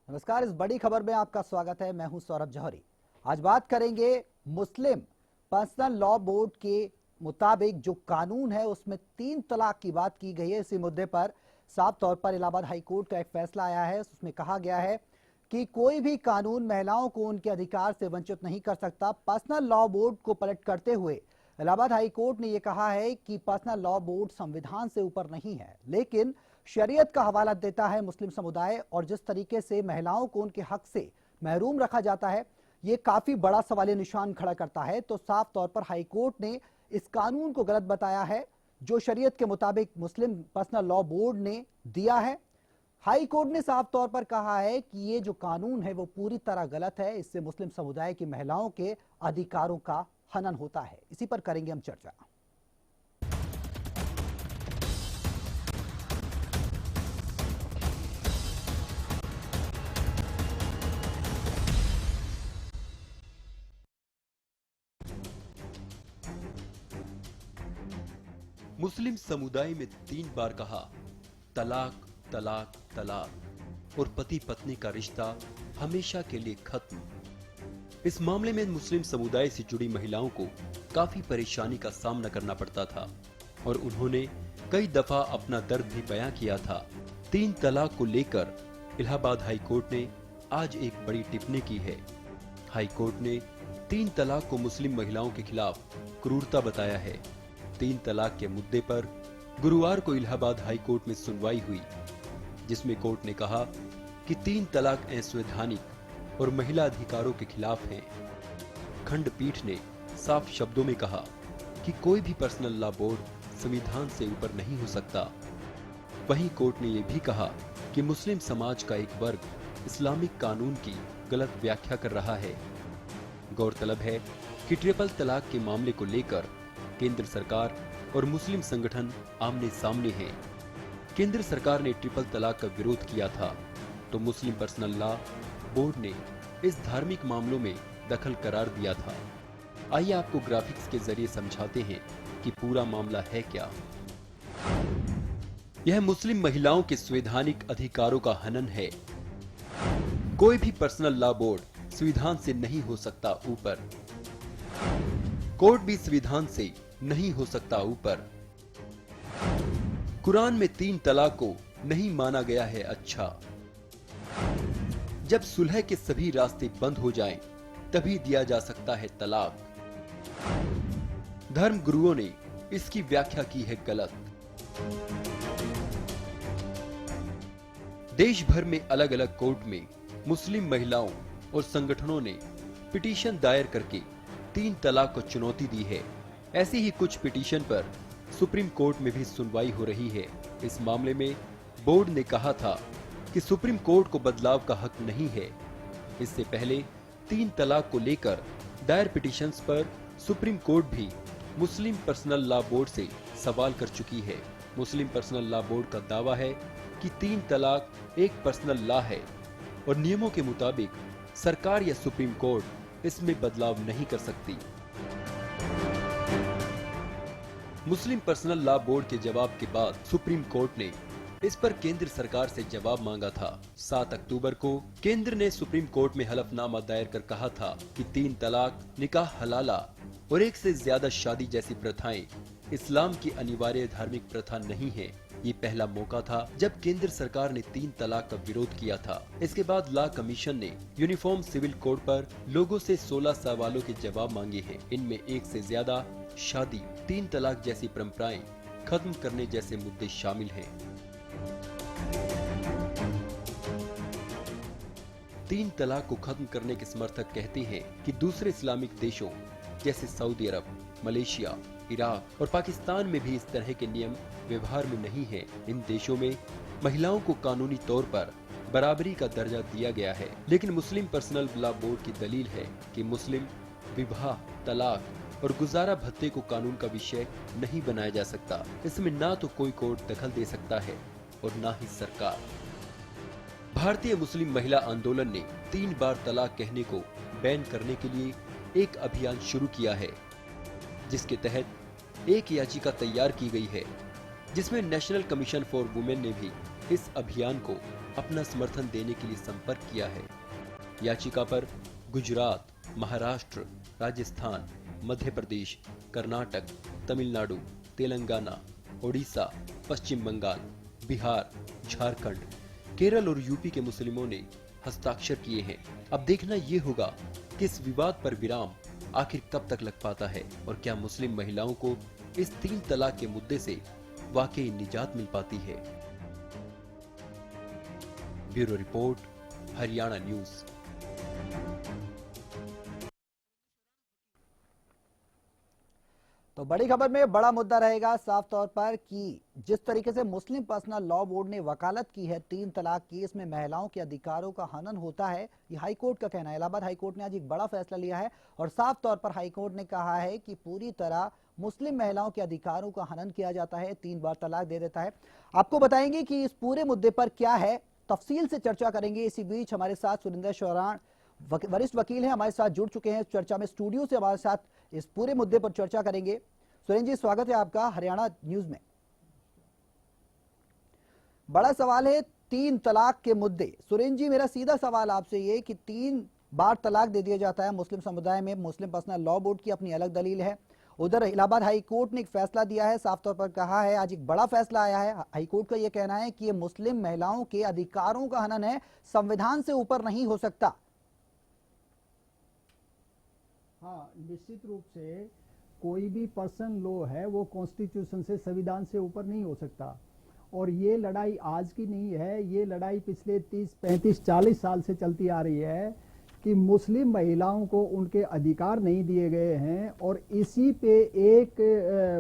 नमस्कार, इस बड़ी खबर में आपका स्वागत है। मैं हूं सौरभ जौहरी। आज बात करेंगे मुस्लिम पर्सनल लॉ बोर्ड के मुताबिक जो कानून है उसमें 3 तलाक की बात की गई है। इसी मुद्दे पर साफ तौर पर इलाहाबाद हाईकोर्ट का एक फैसला आया है। उसमें कहा गया है कि कोई भी कानून महिलाओं को उनके अधिकार से वंचित नहीं कर सकता। पर्सनल लॉ बोर्ड को पलट करते हुए इलाहाबाद हाईकोर्ट ने यह कहा है कि पर्सनल लॉ बोर्ड संविधान से ऊपर नहीं है, लेकिन शरीयत का हवाला देता है मुस्लिम समुदाय। और जिस तरीके से महिलाओं को उनके हक से महरूम रखा जाता है, ये काफी बड़ा सवालिया निशान खड़ा करता है। तो साफ तौर पर हाईकोर्ट ने इस कानून को गलत बताया है जो शरीयत के मुताबिक मुस्लिम पर्सनल लॉ बोर्ड ने दिया है। हाई कोर्ट ने साफ तौर पर कहा है कि ये जो कानून है वो पूरी तरह गलत है। इससे मुस्लिम समुदाय की महिलाओं के अधिकारों का हनन होता है। इसी पर करेंगे हम चर्चा। मुस्लिम समुदाय में 3 बार कहा तलाक तलाक तलाक और पति पत्नी का रिश्ता हमेशा के लिए खत्म। इस मामले में मुस्लिम समुदाय से जुड़ी महिलाओं को काफी परेशानी का सामना करना पड़ता था और उन्होंने कई दफा अपना दर्द भी बयां किया था। 3 तलाक को लेकर इलाहाबाद हाई कोर्ट ने आज एक बड़ी टिप्पणी की है। हाई कोर्ट ने 3 तलाक को मुस्लिम महिलाओं के खिलाफ क्रूरता बताया है। 3 तलाक के मुद्दे पर गुरुवार को इलाहाबाद हाई कोर्ट में सुनवाई हुई, जिसमें कोर्ट ने कहा कि 3 तलाक असंवैधानिक और महिला अधिकारों के खिलाफ हैं। खंडपीठ ने साफ शब्दों में कहा कि कोई भी पर्सनल लॉ बोर्ड संविधान से ऊपर नहीं हो सकता। वहीं कोर्ट ने यह भी कहा कि मुस्लिम समाज का एक वर्ग इस्लामिक कानून की गलत व्याख्या कर रहा है। गौरतलब है कि ट्रिपल तलाक के मामले को लेकर केंद्र सरकार और मुस्लिम संगठन आमने सामने हैं। केंद्र सरकार ने ट्रिपल तलाक का विरोध किया था, तो मुस्लिम पर्सनल लॉ बोर्ड ने इस धार्मिक मामलों में दखल करार दिया था। आइए आपको ग्राफिक्स के जरिए समझाते हैं कि पूरा मामला है क्या। यह मुस्लिम महिलाओं के संवैधानिक अधिकारों का हनन है। कोई भी पर्सनल लॉ बोर्ड संविधान से नहीं हो सकता ऊपर। कोर्ट भी संविधान से नहीं हो सकता ऊपर। कुरान में 3 तलाक को नहीं माना गया है अच्छा। जब सुलह के सभी रास्ते बंद हो जाएं, तभी दिया जा सकता है तलाक। धर्म गुरुओं ने इसकी व्याख्या की है गलत। देश भर में अलग अलग कोर्ट में मुस्लिम महिलाओं और संगठनों ने पिटीशन दायर करके 3 तलाक को चुनौती दी है। ऐसी ही कुछ पिटीशन पर सुप्रीम कोर्ट में भी सुनवाई हो रही है। इस मामले में बोर्ड ने कहा था कि सुप्रीम कोर्ट को बदलाव का हक नहीं है। इससे पहले 3 तलाक को लेकर दायर पिटीशंस पर सुप्रीम कोर्ट भी मुस्लिम पर्सनल लॉ बोर्ड से सवाल कर चुकी है। मुस्लिम पर्सनल लॉ बोर्ड का दावा है कि 3 तलाक एक पर्सनल लॉ है और नियमों के मुताबिक सरकार या सुप्रीम कोर्ट इसमें बदलाव नहीं कर सकती। मुस्लिम पर्सनल लॉ बोर्ड के जवाब के बाद सुप्रीम कोर्ट ने इस पर केंद्र सरकार से जवाब मांगा था। 7 अक्टूबर को केंद्र ने सुप्रीम कोर्ट में हलफनामा दायर कर कहा था कि 3 तलाक, निकाह हलाला और एक से ज्यादा शादी जैसी प्रथाएं इस्लाम की अनिवार्य धार्मिक प्रथा नहीं है। ये पहला मौका था जब केंद्र सरकार ने 3 तलाक का विरोध किया था। इसके बाद लॉ कमीशन ने यूनिफॉर्म सिविल कोड पर लोगों से 16 सवालों के जवाब मांगे हैं। इनमें एक से ज्यादा शादी, 3 तलाक जैसी परंपराएं खत्म करने जैसे मुद्दे शामिल हैं। 3 तलाक को खत्म करने के समर्थक कहते हैं कि दूसरे इस्लामिक देशों जैसे सऊदी अरब, मलेशिया, इराक और पाकिस्तान में भी इस तरह के नियम व्यवहार में नहीं है। इन देशों में महिलाओं को कानूनी तौर पर बराबरी का दर्जा दिया गया है, लेकिन मुस्लिम पर्सनल लॉ बोर्ड की दलील है कि मुस्लिम विवाह, तलाक और गुजारा भत्ते को कानून का विषय नहीं बनाया जा सकता। इसमें ना तो कोई कोर्ट दखल दे सकता है और ना ही सरकार। भारतीय मुस्लिम महिला आंदोलन ने 3 बार तलाक कहने को बैन करने के लिए एक अभियान शुरू किया है, जिसके तहत एक याचिका तैयार की गई है, जिसमें नेशनल कमीशन फॉर वुमेन ने भी इस अभियान को अपना समर्थन देने के लिए संपर्क किया है। याचिका पर गुजरात, महाराष्ट्र, राजस्थान, मध्य प्रदेश, कर्नाटक, तमिलनाडु, तेलंगाना, ओडिशा, पश्चिम बंगाल, बिहार, झारखंड, केरल और यूपी के मुस्लिमों ने हस्ताक्षर किए हैं। अब देखना ये होगा कि इस विवाद पर विराम आखिर कब तक लग पाता है और क्या मुस्लिम महिलाओं को इस 3 तलाक के मुद्दे से वाकई निजात मिल पाती है। Bureau report, Haryana news. तो बड़ी खबर में बड़ा मुद्दा रहेगा साफ तौर पर कि जिस तरीके से मुस्लिम पर्सनल लॉ बोर्ड ने वकालत की है 3 तलाक की, इसमें महिलाओं के अधिकारों का हनन होता है, ये हाईकोर्ट का कहना है। इलाहाबाद हाईकोर्ट ने आज एक बड़ा फैसला लिया है और साफ तौर पर हाईकोर्ट ने कहा है कि पूरी तरह मुस्लिम महिलाओं के अधिकारों का हनन किया जाता है, 3 बार तलाक दे देता है। आपको बताएंगे कि इस पूरे मुद्दे पर क्या है, तफसील से चर्चा करेंगे। इसी बीच हमारे साथ सुरेंद्र शौराण वरिष्ठ वकील हैं, हमारे साथ जुड़ चुके हैं चर्चा में, स्टूडियो से हमारे साथ इस पूरे मुद्दे पर चर्चा करेंगे। सुरेंद्र जी, स्वागत है आपका हरियाणा न्यूज में। बड़ा सवाल है 3 तलाक के मुद्दे। सुरेंद्र जी, मेरा सीधा सवाल आपसे ये कि 3 बार तलाक दे दिया जाता है मुस्लिम समुदाय में, मुस्लिम पर्सनल लॉ बोर्ड की अपनी अलग दलील है, उधर इलाहाबाद हाई कोर्ट ने एक फैसला दिया है, साफ तौर पर कहा है, आज एक बड़ा फैसला आया है। हाई कोर्ट का यह कहना है कि यह मुस्लिम महिलाओं के अधिकारों का हनन है, संविधान से ऊपर नहीं हो सकता। हाँ, निश्चित रूप से कोई भी पर्सन लॉ है वो कॉन्स्टिट्यूशन से, संविधान से ऊपर नहीं हो सकता। और ये लड़ाई आज की नहीं है, ये लड़ाई पिछले 30, 35, 40 साल से चलती आ रही है कि मुस्लिम महिलाओं को उनके अधिकार नहीं दिए गए हैं। और इसी पे एक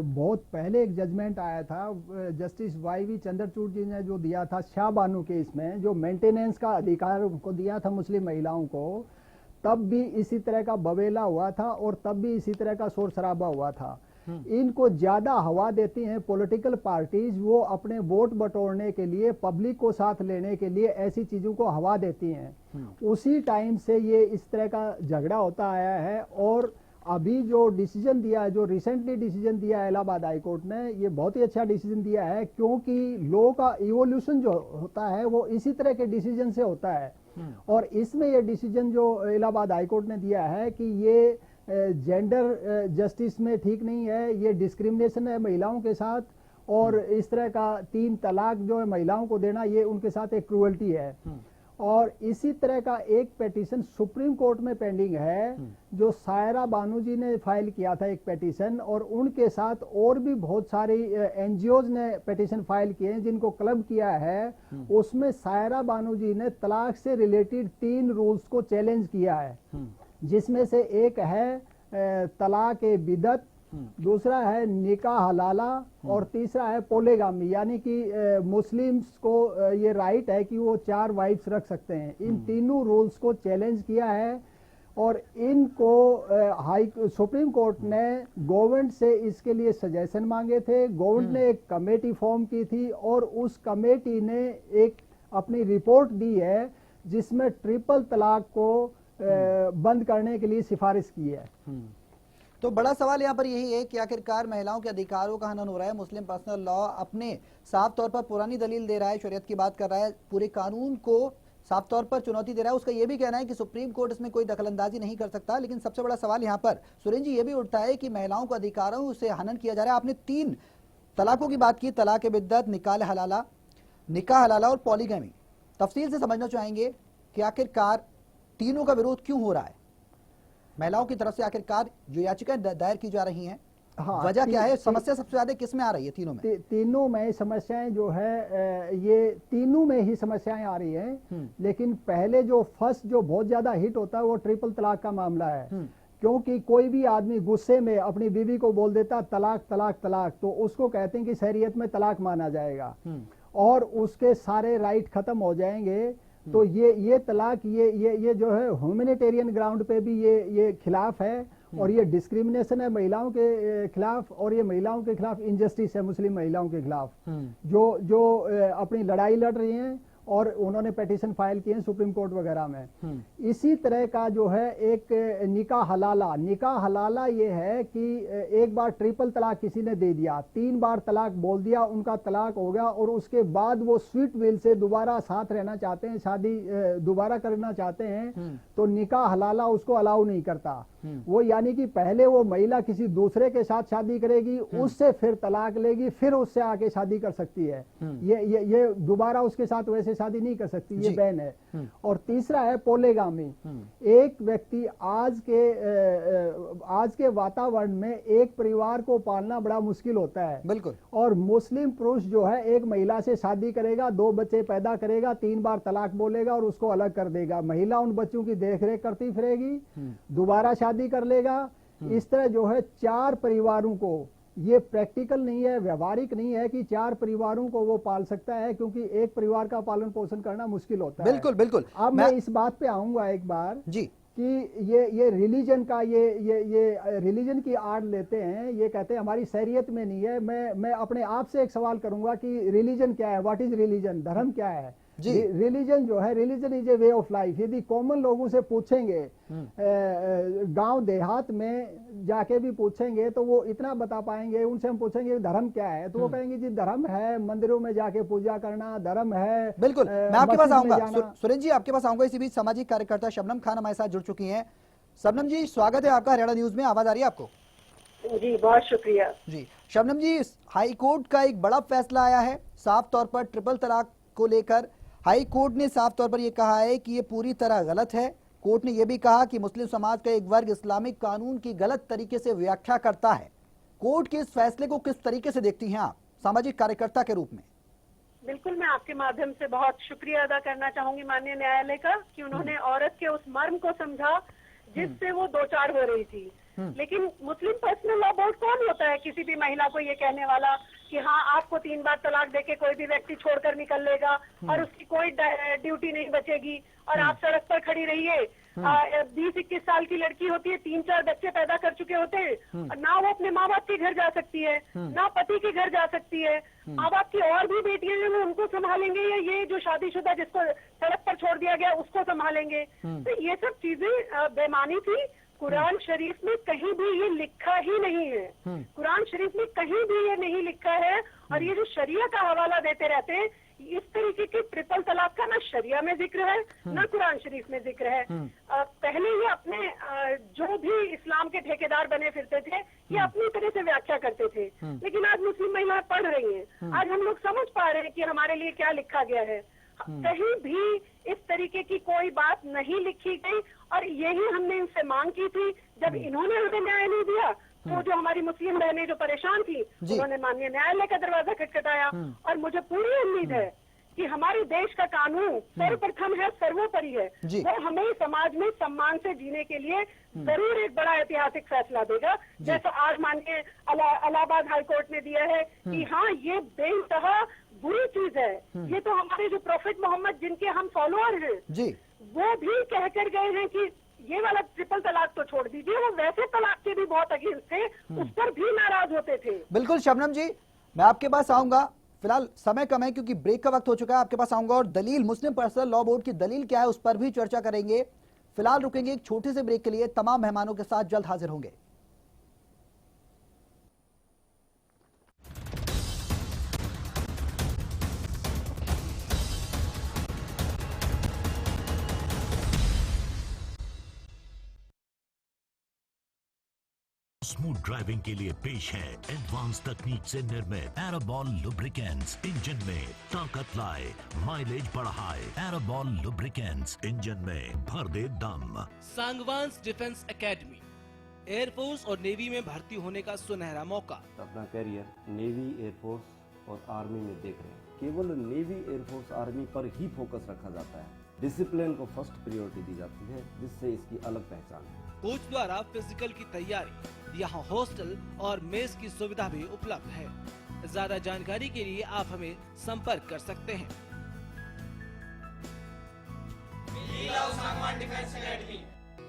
बहुत पहले एक जजमेंट आया था, जस्टिस YV चंद्रचूड़ जी ने जो दिया था शाह बानो केस में, जो मेंटेनेंस का अधिकार उनको दिया था मुस्लिम महिलाओं को, तब भी इसी तरह का बवेला हुआ था और तब भी इसी तरह का शोर शराबा हुआ था। इनको ज्यादा हवा देती हैं पॉलिटिकल पार्टीज, वो अपने वोट बटोरने के लिए, पब्लिक को साथ लेने के लिए ऐसी चीजों को हवा देती हैं। उसी टाइम से ये इस तरह का झगड़ा होता आया है। और अभी जो डिसीजन दिया है, जो रिसेंटली डिसीजन दिया है इलाहाबाद हाई कोर्ट ने, ये बहुत ही अच्छा डिसीजन दिया है, क्योंकि लॉ का इवोल्यूशन जो होता है वो इसी तरह के डिसीजन से होता है। और इसमें ये डिसीजन जो इलाहाबाद हाई कोर्ट ने दिया है कि ये जेंडर जस्टिस में ठीक नहीं है, ये डिस्क्रिमिनेशन है महिलाओं के साथ, और इस तरह का 3 तलाक जो है महिलाओं को देना, ये उनके साथ एक क्रूअल्टी है। और इसी तरह का एक पेटिशन सुप्रीम कोर्ट में पेंडिंग है, जो सायरा बानू जी ने फाइल किया था एक पेटिशन, और उनके साथ और भी बहुत सारी NGOs ने पेटिशन फाइल किए हैं जिनको क्लब किया है। उसमें सायरा बानू जी ने तलाक से रिलेटेड 3 रूल्स को चैलेंज किया है, जिसमें से एक है तलाक ए बिदत, दूसरा है निकाह हलाला, और तीसरा है पोलेगामी, यानी कि मुस्लिम्स को ये राइट है कि वो 4 वाइफ्स रख सकते हैं। इन तीनों रूल्स को चैलेंज किया है और इनको सुप्रीम कोर्ट ने गवर्नमेंट से इसके लिए सजेशन मांगे थे। गवर्नमेंट ने एक कमेटी फॉर्म की थी और उस कमेटी ने एक अपनी रिपोर्ट दी है जिसमें ट्रिपल तलाक को बंद करने के लिए सिफारिश की है। तो बड़ा सवाल यहाँ पर यही है कि आखिरकार महिलाओं के अधिकारों का हनन हो रहा है। मुस्लिम पर्सनल लॉ अपने साफ तौर पर पुरानी दलील दे रहा है, शरीयत की बात कर रहा है, पूरे कानून को साफ तौर पर चुनौती दे रहा है। उसका यह भी कहना है कि सुप्रीम कोर्ट इसमें कोई दखलंदाजी नहीं कर सकता। लेकिन सबसे बड़ा सवाल यहाँ पर सुरेंद्र जी ये भी उठता है कि महिलाओं के अधिकारों से हनन किया जा रहा है। आपने 3 तलाकों की बात की, तलाक ए बिद्दत, निकाह हलाला और पॉलीगैमी। तफसील से समझना चाहेंगे कि आखिरकार तीनों का विरोध क्यों हो रहा है महिलाओं की तरफ से, आखिरकार जो याचिकाएं दायर की जा रही हैं, हाँ, वजह क्या है? समस्या सबसे ज्यादा किस में आ रही है? तीनों में समस्याएं जो है, ये तीनों में ही समस्याएं आ रही हैं। लेकिन पहले जो फर्स्ट जो बहुत ज्यादा हिट होता है वो ट्रिपल तलाक का मामला है, क्योंकि कोई भी आदमी गुस्से में अपनी बीवी को बोल देता तलाक तलाक तलाक, तो उसको कहते हैं कि शरीयत में तलाक माना जाएगा और उसके सारे राइट खत्म हो जाएंगे। तो ये तलाक ये जो है ह्यूमैनिटेरियन ग्राउंड पे भी ये खिलाफ है और ये डिस्क्रिमिनेशन है महिलाओं के खिलाफ, और ये महिलाओं के खिलाफ इनजस्टिस है, मुस्लिम महिलाओं के खिलाफ जो अपनी लड़ाई लड़ रही हैं और उन्होंने पिटीशन फाइल किए हैं सुप्रीम कोर्ट वगैरह में। इसी तरह का जो है एक निकाह हलाला ये है कि एक बार ट्रिपल तलाक किसी ने दे दिया, 3 बार तलाक बोल दिया, उनका तलाक हो गया और उसके बाद वो स्वीट विल से दोबारा साथ रहना चाहते हैं, शादी दोबारा करना चाहते हैं, तो निकाह हलाला उसको अलाउ नहीं करता। वो यानी कि पहले वो महिला किसी दूसरे के साथ शादी करेगी, उससे फिर तलाक लेगी, फिर उससे आके शादी कर सकती है। ये दोबारा उसके साथ वैसे शादी नहीं कर सकती, ये बैन है। और तीसरा है पोलेगामी। एक व्यक्ति आज के वातावरण में एक परिवार को पालना बड़ा मुश्किल होता है। बिल्कुल। और मुस्लिम पुरुष जो है एक महिला से शादी करेगा, 2 बच्चे पैदा करेगा, 3 बार तलाक बोलेगा और उसको अलग कर देगा। महिला उन बच्चों की देखरेख करती फिरेगी, दोबारा शादी कर लेगा। इस तरह जो है 4 परिवारों को, ये प्रैक्टिकल नहीं है, व्यवहारिक नहीं है कि 4 परिवारों को वो पाल सकता है, क्योंकि एक परिवार का पालन पोषण करना मुश्किल होता है। बिल्कुल बिल्कुल। अब मैं इस बात पे आऊंगा एक बार जी कि ये रिलीजन का ये रिलीजन की आड़ लेते हैं, ये कहते हैं हमारी शरीयत में नहीं है। मैं अपने आप से एक सवाल करूंगा कि रिलीजन क्या है, व्हाट इज रिलीजन, धर्म क्या है? रिलीजन जो है, religion is a way of life. यदि कॉमन लोगों से पूछेंगे, गांव देहात में जाके भी पूछेंगे तो वो इतना बता पाएंगे। उनसे हम पूछेंगे धर्म क्या है, तो वो कहेंगे जी धर्म है मंदिरों में जाके पूजा करना, धर्म है। बिल्कुल, मैं आपके पास आऊंगा। सुरेश जी आपके पास आऊंगा। इसी बीच सामाजिक कार्यकर्ता शबनम खान हमारे साथ जुड़ चुकी हैं। शबनम जी, स्वागत है आपका हरियाणा न्यूज में। आवाज आ रही है आपको? जी बहुत शुक्रिया जी। शबनम जी, हाई कोर्ट का एक बड़ा फैसला आया है साफ तौर पर ट्रिपल तलाक को लेकर। हाई कोर्ट ने साफ तौर पर यह कहा है कि ये पूरी तरह गलत है। कोर्ट ने यह भी कहा कि मुस्लिम समाज का एक वर्ग इस्लामिक कानून की गलत तरीके से व्याख्या करता है। कोर्ट के इस फैसले को किस तरीके से देखती हैं आप सामाजिक कार्यकर्ता के रूप में? बिल्कुल, मैं आपके माध्यम से बहुत शुक्रिया अदा करना चाहूंगी माननीय न्यायालय का कि उन्होंने औरत के उस मर्म को समझा जिससे वो 2-4 हो रही थी। लेकिन मुस्लिम पर्सनल लॉ बोर्ड कौन होता है किसी भी महिला को ये कहने वाला कि हाँ आपको 3 बार तलाक देके कोई भी व्यक्ति छोड़कर निकल लेगा और उसकी कोई ड्यूटी नहीं बचेगी और आप सड़क पर खड़ी रहिए। 20-21 साल की लड़की होती है, 3-4 बच्चे पैदा कर चुके होते हैं, ना वो अपने माँ बाप के घर जा सकती है, ना पति के घर जा सकती है। माँ बाप की और भी बेटियां हैं वो उनको संभालेंगे या ये जो शादीशुदा जिसको सड़क पर छोड़ दिया गया उसको संभालेंगे? तो ये सब चीजें बेमानी थी। कुरान शरीफ में कहीं भी ये लिखा ही नहीं है। कुरान शरीफ में कहीं भी ये नहीं लिखा है। और ये जो शरिया का हवाला देते रहते हैं, इस तरीके के ट्रिपल तलाक का ना शरिया में जिक्र है ना कुरान शरीफ में जिक्र है। पहले ये अपने जो भी इस्लाम के ठेकेदार बने फिरते थे ये अपनी तरह से व्याख्या करते थे। लेकिन आज मुस्लिम महिलाएं पढ़ रही हैं, आज हम लोग समझ पा रहे हैं कि हमारे लिए क्या लिखा गया है। कहीं भी इस तरीके की कोई बात नहीं लिखी गई और यही हमने इनसे मांग की थी। जब इन्होंने हमें न्याय नहीं दिया तो जो हमारी मुस्लिम बहनें जो परेशान थी उन्होंने माननीय न्यायालय का दरवाजा खटखटाया। और मुझे पूरी उम्मीद है कि हमारे देश का कानून सर्वप्रथम है, सर्वोपरि है, वो हमें समाज में सम्मान से जीने के लिए जरूर एक बड़ा ऐतिहासिक फैसला देगा। जैसा आज माननीय इलाहाबाद हाईकोर्ट ने दिया है कि हाँ ये बेइंतहा बुरी चीज है। ये तो हमारे जो प्रोफेट मोहम्मद जिनके हम फॉलोअर हैं जी, वो भी कह कर गए हैं कि ये वाला ट्रिपल तलाक तो छोड़ दीजिए, वो वैसे तलाक के भी बहुत अगेंस्ट थे, उस पर भी नाराज होते थे। बिल्कुल शबनम जी, मैं आपके पास आऊंगा। फिलहाल समय कम है क्योंकि ब्रेक का वक्त हो चुका है। आपके पास आऊंगा और दलील मुस्लिम पर्सनल लॉ बोर्ड की दलील क्या है उस पर भी चर्चा करेंगे। फिलहाल रुकेंगे एक छोटे से ब्रेक के लिए। तमाम मेहमानों के साथ जल्द हाजिर होंगे। स्मूथ ड्राइविंग के लिए पेश है एडवांस तकनीक से निर्मित एराबॉल लुब्रिकेंट्स। इंजन में ताकत लाए, माइलेज बढ़ाए। एराबॉल लुब्रिकेंट्स, इंजन में भर दे दम। सांगवान्स डिफेंस एकेडमी, एयरफोर्स और नेवी में भर्ती होने का सुनहरा मौका। अपना करियर नेवी, एयरफोर्स और आर्मी में देख रहे हैं। केवल नेवी, एयरफोर्स, आर्मी पर ही फोकस रखा जाता है। डिसिप्लिन को फर्स्ट प्रायोरिटी दी जाती है, जिससे इसकी अलग पहचान है। कोच द्वारा फिजिकल की तैयारी, यहाँ हॉस्टल और मेस की सुविधा भी उपलब्ध है। ज्यादा जानकारी के लिए आप हमें संपर्क कर सकते हैं।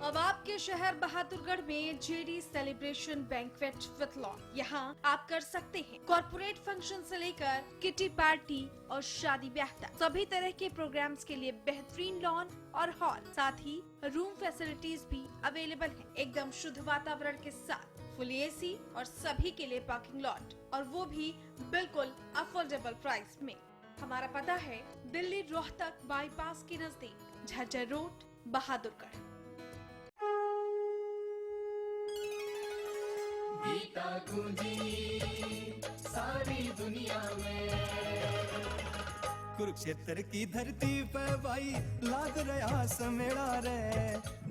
अब आपके शहर बहादुरगढ़ में JD celebration banquet with lawn. यहाँ आप कर सकते हैं कॉर्पोरेट फंक्शन से लेकर किटी पार्टी और शादी ब्याह तक। सभी तरह के प्रोग्राम्स के लिए बेहतरीन लॉन और हॉल, साथ ही रूम फैसिलिटीज भी अवेलेबल है, एकदम शुद्ध वातावरण के साथ, फुल एसी और सभी के लिए पार्किंग लॉट, और वो भी बिल्कुल अफोर्डेबल प्राइस में। हमारा पता है दिल्ली रोहतक बाईपास के नजदीक, झज्जर रोड, बहादुरगढ़। गीता गूंजी सारी दुनिया में, कुरुक्षेत्र की धरती पे भाई लाग रहा समेड़ा रे,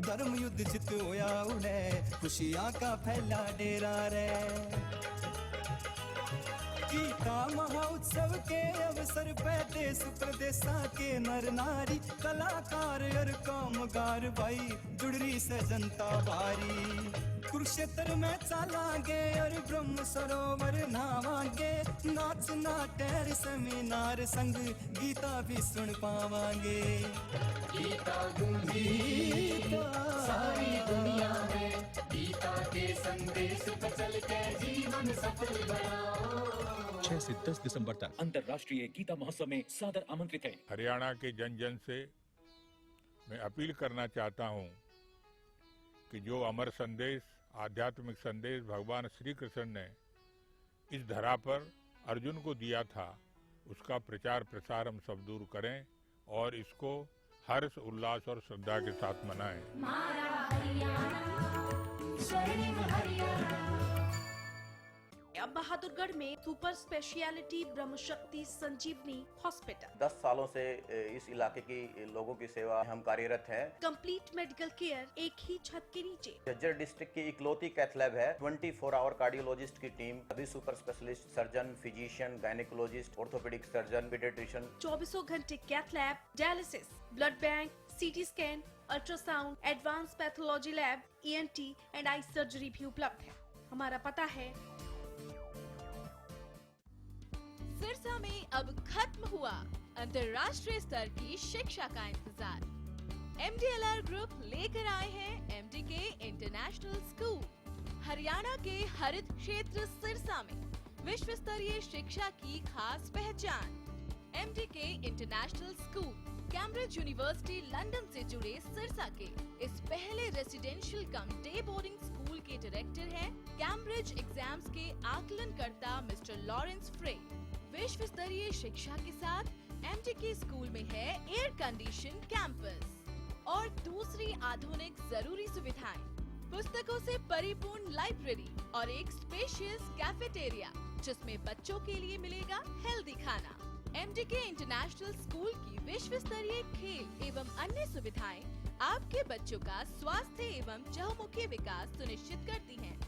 धर्म युद्ध जित होया उन्हें, खुशियां का फैला डेरा रे। गीता महोत्सव के अवसर पे देश प्रदेशा के नर नारी, कलाकार और कामगार भाई जुड़ रही से जनता भारी। कुरुक्षेत्र में चलांगे और ब्रह्म सरोवर नहावांगे, नाच नाट्य सेमिनार संग गीता भी सुन पावांगे। गीता गूंजी सारी दुनिया में, गीता के संदेश पे चल के जीवन सफल बनाओ। 6 से 10 दिसंबर तक अंतर्राष्ट्रीय गीता महोत्सव में सादर आमंत्रित है। हरियाणा के जन जन से मैं अपील करना चाहता हूं कि जो अमर संदेश, आध्यात्मिक संदेश भगवान श्री कृष्ण ने इस धरा पर अर्जुन को दिया था, उसका प्रचार प्रसार हम सब दूर करें और इसको हर्ष उल्लास और श्रद्धा के साथ मनाएं। अब बहादुरगढ़ में सुपर स्पेशलिटी ब्रह्म शक्ति संजीवनी हॉस्पिटल। 10 सालों से इस इलाके की लोगों की सेवा हम कार्यरत हैं। कंप्लीट मेडिकल केयर एक ही छत के नीचे। झज्जर डिस्ट्रिक्ट की इकलौती कैथ लैब है। 24 आवर कार्डियोलॉजिस्ट की टीम, सभी super specialist, surgeon, physician, gynaecologist, orthopaedic surgeon, paediatrician. 24 घंटे cath lab, dialysis, blood bank, CT scan, ultrasound, advance pathology lab, ENT and eye surgery भी उपलब्ध है। हमारा पता है सिरसा में अब खत्म हुआ अंतर्राष्ट्रीय स्तर की शिक्षा का इंतजार। MDLR ग्रुप लेकर आए हैं MDK इंटरनेशनल स्कूल। हरियाणा के हरित क्षेत्र सिरसा में विश्व स्तरीय शिक्षा की खास पहचान। MDK international school Cambridge university London से जुड़े सिरसा के इस पहले रेसिडेंशियल कम डे बोर्डिंग स्कूल के डायरेक्टर हैं कैम्ब्रिज एग्जाम्स के आकलनकर्ता मिस्टर लॉरेंस फ्रे। विश्व स्तरीय शिक्षा के साथ MDK स्कूल में है एयर कंडीशन कैंपस और दूसरी आधुनिक जरूरी सुविधाएं, पुस्तकों से परिपूर्ण लाइब्रेरी और एक स्पेशियस कैफेटेरिया जिसमें बच्चों के लिए मिलेगा हेल्दी खाना। MDK इंटरनेशनल स्कूल की विश्व स्तरीय खेल एवं अन्य सुविधाएं आपके बच्चों का स्वास्थ्य एवं चहुमुखी विकास सुनिश्चित करती हैं।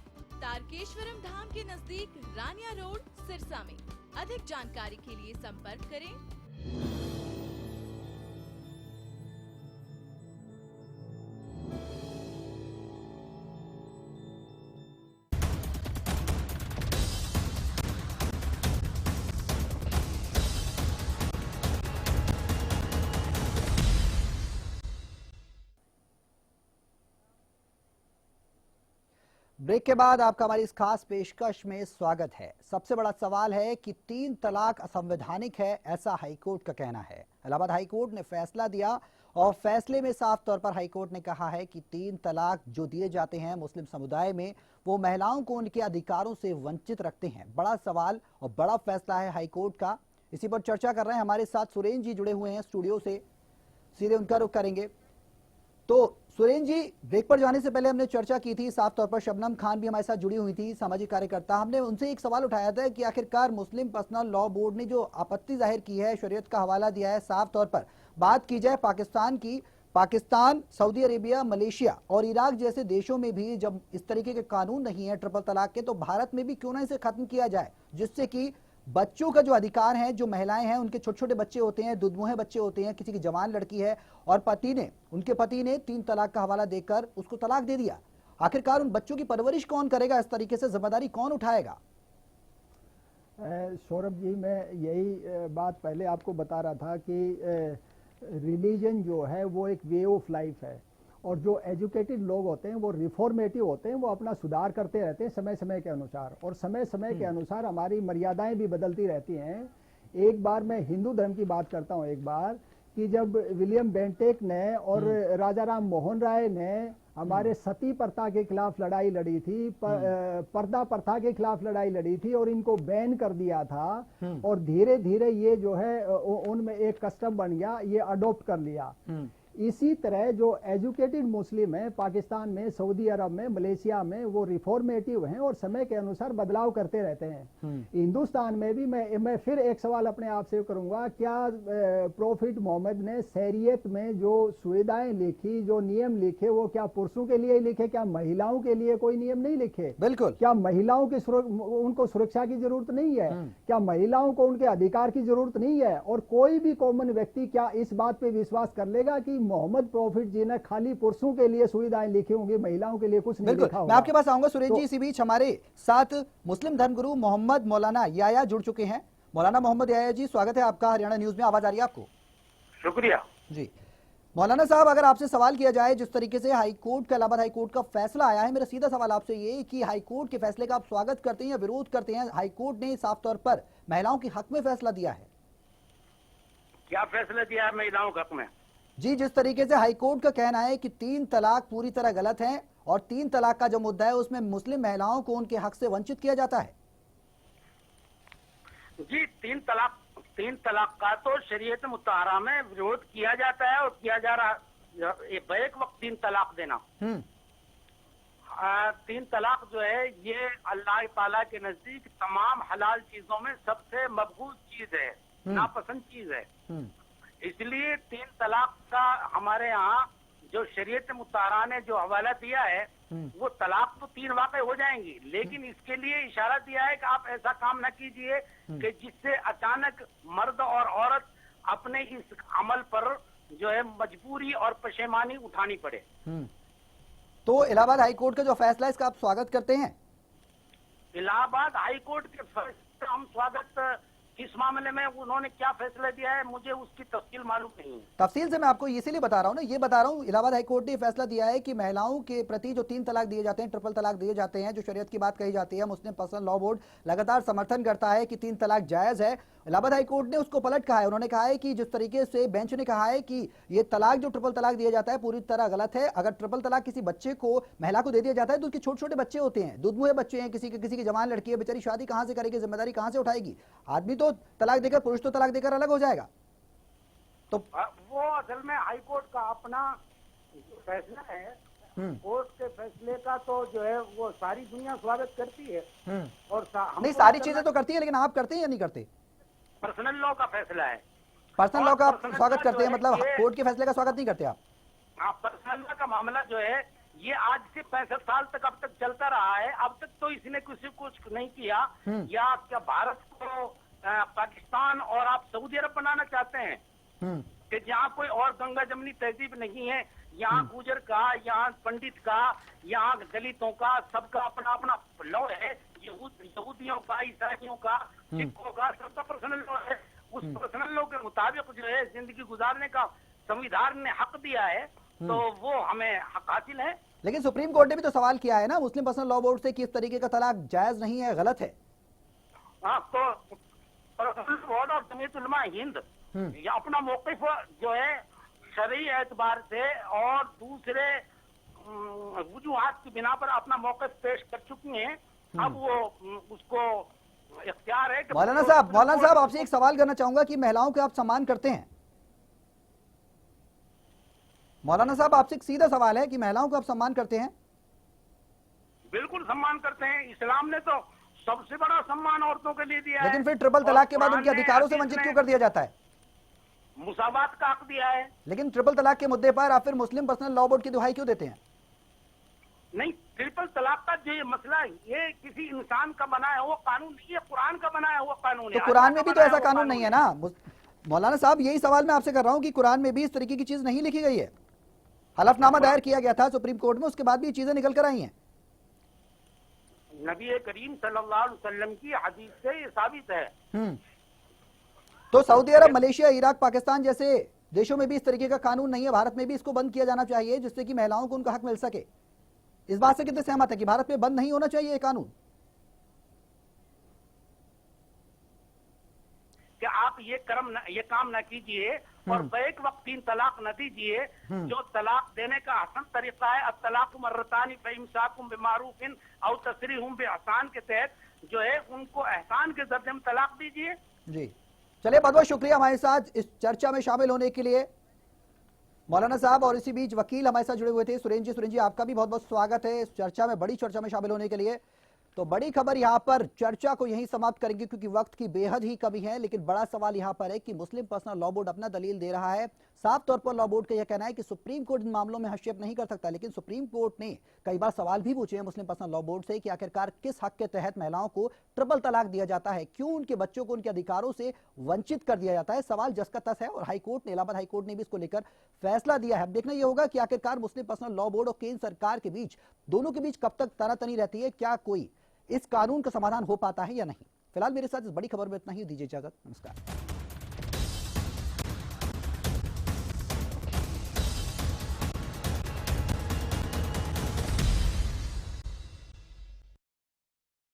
तारकेश्वरम धाम के नजदीक रानिया रोड सिरसा में। अधिक जानकारी के लिए संपर्क करें। ब्रेक के बाद आपका हमारी इस खास पेशकश में स्वागत है। सबसे बड़ा सवाल है कि 3 तलाक असंवैधानिक है, ऐसा हाईकोर्ट का कहना है। इलाहाबाद हाईकोर्ट ने फैसला दिया और फैसले में साफ तौर पर हाईकोर्ट ने कहा है कि 3 तलाक जो दिए जाते हैं मुस्लिम समुदाय में, वो महिलाओं को उनके अधिकारों से वंचित रखते हैं। बड़ा सवाल और बड़ा फैसला है हाईकोर्ट का। इसी पर चर्चा कर रहे हैं हमारे साथ सुरेंद्र जी जुड़े हुए हैं स्टूडियो से, सीधे उनका रुख करेंगे। तो सुरेंद्र जी, ब्रेक पर जाने से पहले हमने चर्चा की थी, साफ तौर पर शबनम खान भी हमारे साथ जुड़ी हुई थी, सामाजिक कार्यकर्ता। हमने उनसे एक सवाल उठाया था कि आखिरकार मुस्लिम पर्सनल लॉ बोर्ड ने जो आपत्ति जाहिर की है, शरीयत का हवाला दिया है, साफ तौर पर बात की जाए पाकिस्तान की, पाकिस्तान, सऊदी अरेबिया, मलेशिया और इराक जैसे देशों में भी जब इस तरीके के कानून नहीं है ट्रिपल तलाक के, तो भारत में भी क्यों ना इसे खत्म किया जाए, जिससे कि बच्चों का जो अधिकार है, जो महिलाएं हैं, उनके छोटे छोटे बच्चे होते हैं, दुधमुहे बच्चे होते हैं, किसी की जवान लड़की है और उनके पति ने 3 तलाक का हवाला देकर उसको तलाक दे दिया, आखिरकार उन बच्चों की परवरिश कौन करेगा? इस तरीके से जिम्मेदारी कौन उठाएगा? सौरभ जी, मैं यही बात पहले आपको बता रहा था कि रिलीजन जो है वो एक वे ऑफ लाइफ है और जो एजुकेटेड लोग होते हैं वो रिफॉर्मेटिव होते हैं, वो अपना सुधार करते रहते हैं समय समय के अनुसार, और समय समय के अनुसार हमारी मर्यादाएं भी बदलती रहती हैं। एक बार मैं हिंदू धर्म की बात करता हूं, एक बार कि जब विलियम बेंटेक ने और राजा राम मोहन राय ने हमारे सती प्रथा के खिलाफ लड़ाई लड़ी थी, पर्दा प्रथा के खिलाफ लड़ाई लड़ी थी और इनको बैन कर दिया था, और धीरे धीरे ये जो है उनमें एक कस्टम बन गया, ये अडॉप्ट कर लिया। इसी तरह जो एजुकेटेड मुस्लिम है पाकिस्तान में, सऊदी अरब में, मलेशिया में, वो रिफॉर्मेटिव हैं और समय के अनुसार बदलाव करते रहते हैं। हिंदुस्तान में भी मैं फिर एक सवाल अपने आप से करूंगा, क्या प्रोफिट मोहम्मद ने शरीयत में जो सुविधाएं लिखी, जो नियम लिखे, वो क्या पुरुषों के लिए लिखे? क्या महिलाओं के लिए कोई नियम नहीं लिखे? बिल्कुल। क्या महिलाओं की उनको सुरक्षा की जरूरत नहीं है? क्या महिलाओं को उनके अधिकार की जरूरत नहीं है? और कोई भी कॉमन व्यक्ति क्या इस बात पे विश्वास कर लेगा कि मोहम्मद प्रॉफिट जी ने खाली पुरुषों के लिए सुविधाएं लिखी होंगी, महिलाओं के लिए कुछ नहीं लिखा होगा? मैं आपके पास आऊंगा सुरेश जी। इसी बीच हमारे साथ मुस्लिम धर्मगुरु मोहम्मद मौलाना याया जुड़ चुके हैं। मौलाना मोहम्मद याया जी, स्वागत है आपका हरियाणा न्यूज में। आवाज आ रही है आपको? शुक्रिया जी। मौलाना साहब, अगर आपसे सवाल किया जाए जिस तरीके से हाईकोर्ट का इलाहाबाद हाईकोर्ट का फैसला आया है, मेरा सीधा सवाल आपसे ये कि हाईकोर्ट के फैसले का आप स्वागत करते हैं या विरोध करते हैं? हाईकोर्ट ने साफ तौर पर महिलाओं के हक में फैसला दिया है। क्या फैसला दिया है महिलाओं के हक में? जी, जिस तरीके से हाईकोर्ट का कहना है कि 3 तलाक पूरी तरह गलत है और 3 तलाक का जो मुद्दा है उसमें मुस्लिम महिलाओं को उनके हक से वंचित किया जाता है। जी, 3 तलाक का तो शरीयत मुताहरा में विरोध किया जाता है और किया जा रहा है। बैक वक्त 3 तलाक देना, 3 तलाक जो है ये अल्लाह ताला के नजदीक तमाम हलाल चीजों में सबसे मकबूल चीज है, नापसंद चीज है। इसलिए 3 तलाक का हमारे यहाँ जो शरीयत मुताहरा ने जो हवाला दिया है, वो तलाक तो 3 वाक़े हो जाएंगी, लेकिन इसके लिए इशारा दिया है कि आप ऐसा काम न कीजिए कि जिससे अचानक मर्द और औरत अपने इस अमल पर जो है मजबूरी और पशेमानी उठानी पड़े। तो इलाहाबाद हाईकोर्ट का जो फैसला है इसका आप स्वागत करते हैं? इलाहाबाद हाईकोर्ट के फैसले का हम स्वागत, इस मामले में उन्होंने क्या फैसला दिया है मुझे उसकी तफसील मालूम नहीं है। तफसील से मैं आपको इसीलिए बता रहा हूँ ना, ये बता रहा हूँ इलाहाबाद हाईकोर्ट ने फैसला दिया है कि महिलाओं के प्रति जो 3 तलाक दिए जाते हैं, ट्रिपल तलाक दिए जाते हैं, जो शरीयत की बात कही जाती है, मुस्लिम पर्सनल लॉ बोर्ड लगातार समर्थन करता है कि 3 तलाक जायज है। इलाहाबाद हाईकोर्ट ने उसको पलट कहा है। उन्होंने कहा है कि जिस तरीके से बेंच ने कहा है कि ये तलाक जो ट्रिपल तलाक दिया जाता है पूरी तरह गलत है। अगर ट्रिपल तलाक किसी बच्चे को, महिला को दे दिया जाता है तो उसके छोटे छोटे बच्चे होते हैं, दूधमुहे बच्चे हैं, किसी की जवान लड़की है, बेचारी शादी कहां से करेगी, जिम्मेदारी कहां से उठाएगी? आदमी तो तलाक देकर, पुरुष तो तलाक देकर अलग हो जाएगा। तो वो असल में हाईकोर्ट का अपना फैसला है, कोर्ट के फैसले का तो जो है वो सारी दुनिया स्वागत करती है और नहीं, सारी चीजें तो करती है, लेकिन आप करते हैं या नहीं करते? पर्सनल लॉ का फैसला है, पर्सनल लॉ का आप स्वागत करते हैं, मतलब कोर्ट के फैसले का स्वागत नहीं करते आप? हाँ, पर्सनल लॉ का मामला जो है ये आज से 65 साल तक अब तक चलता रहा है। अब तक तो इसने किसी कुछ नहीं किया। या क्या भारत को पाकिस्तान और आप सऊदी अरब बनाना चाहते हैं कि जहाँ कोई और गंगा जमनी तहजीब नहीं है? यहाँ गुजर का, यहाँ पंडित का, यहाँ दलितों का, सबका अपना अपना लॉ है। यहूदियों का, ईसाइयों का, सिखों का, सबका पर्सनल लॉ है। उस पर्सनल लॉ के मुताबिक जो है जिंदगी गुजारने का संविधान ने हक दिया है, तो वो हमें हक हासिल है। लेकिन सुप्रीम कोर्ट ने भी तो सवाल किया है ना मुस्लिम पर्सनल लॉ बोर्ड से कि इस तरीके का तलाक जायज नहीं है, गलत है। हाँ, तो बोर्ड ऑफ जमीयत उलमा हिंद ये अपना मौक़िफ़ जो है शरई एतबार से और दूसरे वजूहात की बिना पर अपना मौक़िफ़ पेश कर चुकी हैं। अब वो उसको इख्तियार है कि मौलाना साहब आपसे एक सवाल करना चाहूंगा कि महिलाओं का आप सम्मान करते हैं? मौलाना साहब आपसे एक सीधा सवाल है कि महिलाओं को आप सम्मान करते हैं? बिल्कुल सम्मान करते हैं। इस्लाम ने तो सबसे बड़ा सम्मान औरतों के लिए दिया है। लेकिन फिर ट्रिपल तलाक के बाद उनके अधिकारों से वंचित क्यों कर दिया जाता है? मुसावात का हक दिया है। लेकिन ट्रिपल तलाक के मुद्दे पर आप फिर मुस्लिम पर्सनल लॉ बोर्ड की दुहाई क्यों देते हैं? नहीं, ट्रिपल तलाक का जो ये मसला है ये किसी इंसान का बना है वो कानून नहीं है, कुरान का बना है वो कानून है। तो कुरान में भी तो ऐसा कानून नहीं है ना मौलाना साहब? यही सवाल मैं आपसे कर रहा हूँ कि कुरान में भी इस तरीके की चीज नहीं लिखी गई है। हलफनामा दायर किया गया था सुप्रीम कोर्ट में, उसके बाद भी ये चीजें निकल कर आई हैं। नबी करीम सल्लल्लाहु अलैहि वसल्लम की हदीस से ये साबित है। तो सऊदी अरब, मलेशिया, इराक, पाकिस्तान जैसे देशों में भी इस तरीके का कानून नहीं है, भारत में भी इसको बंद किया जाना चाहिए जिससे कि महिलाओं को उनका हक मिल सके। इस बात से कितने सहमत है कि भारत में बंद नहीं होना चाहिए ये कानून? कि आप ये काम न कीजिए और बैक वक्त 3 तलाक न दीजिए। जो तलाक देने का आसान तरीका है, अब तलाक मर्रतानी फइमसाकुम बिमारूफिन औ तसरीहुम बिहसान के तहत जो है उनको एहसान के दर्जे में तलाक दीजिए। जी चलिए, बहुत बहुत शुक्रिया हमारे साथ इस चर्चा में शामिल होने के लिए मौलाना साहब। और इसी बीच वकील हमारे साथ जुड़े हुए थे सुरेंद्र जी आपका भी बहुत बहुत स्वागत है इस चर्चा में, बड़ी चर्चा में शामिल होने के लिए। तो बड़ी खबर यहां पर चर्चा को यहीं समाप्त करेंगे क्योंकि वक्त की बेहद ही कमी है, लेकिन बड़ा सवाल यहां पर है कि मुस्लिम पर्सनल लॉ बोर्ड अपना दलील दे रहा है। साफ तौर पर लॉ बोर्ड का यह कहना है कि सुप्रीम कोर्ट इन मामलों में हस्तक्षेप नहीं कर सकता, लेकिन सुप्रीम कोर्ट ने कई बार सवाल भी पूछे हैं मुस्लिम पर्सनल लॉ बोर्ड से कि आखिरकार किस हक के तहत महिलाओं को ट्रिपल तलाक दिया जाता है, क्यों उनके बच्चों को उनके अधिकारों से वंचित कर दिया जाता है। सवाल जस का तस है और हाईकोर्ट ने, इलाहाबाद हाईकोर्ट ने भी इसको लेकर फैसला दिया है। अब देखना यह होगा कि आखिरकार मुस्लिम पर्सनल लॉ बोर्ड और केंद्र सरकार के बीच, दोनों के बीच कब तक तनातनी रहती है, क्या कोई इस कानून का समाधान हो पाता है या नहीं। फिलहाल मेरे साथ इस बड़ी खबर में इतना ही, दीजिए इजाजत, नमस्कार।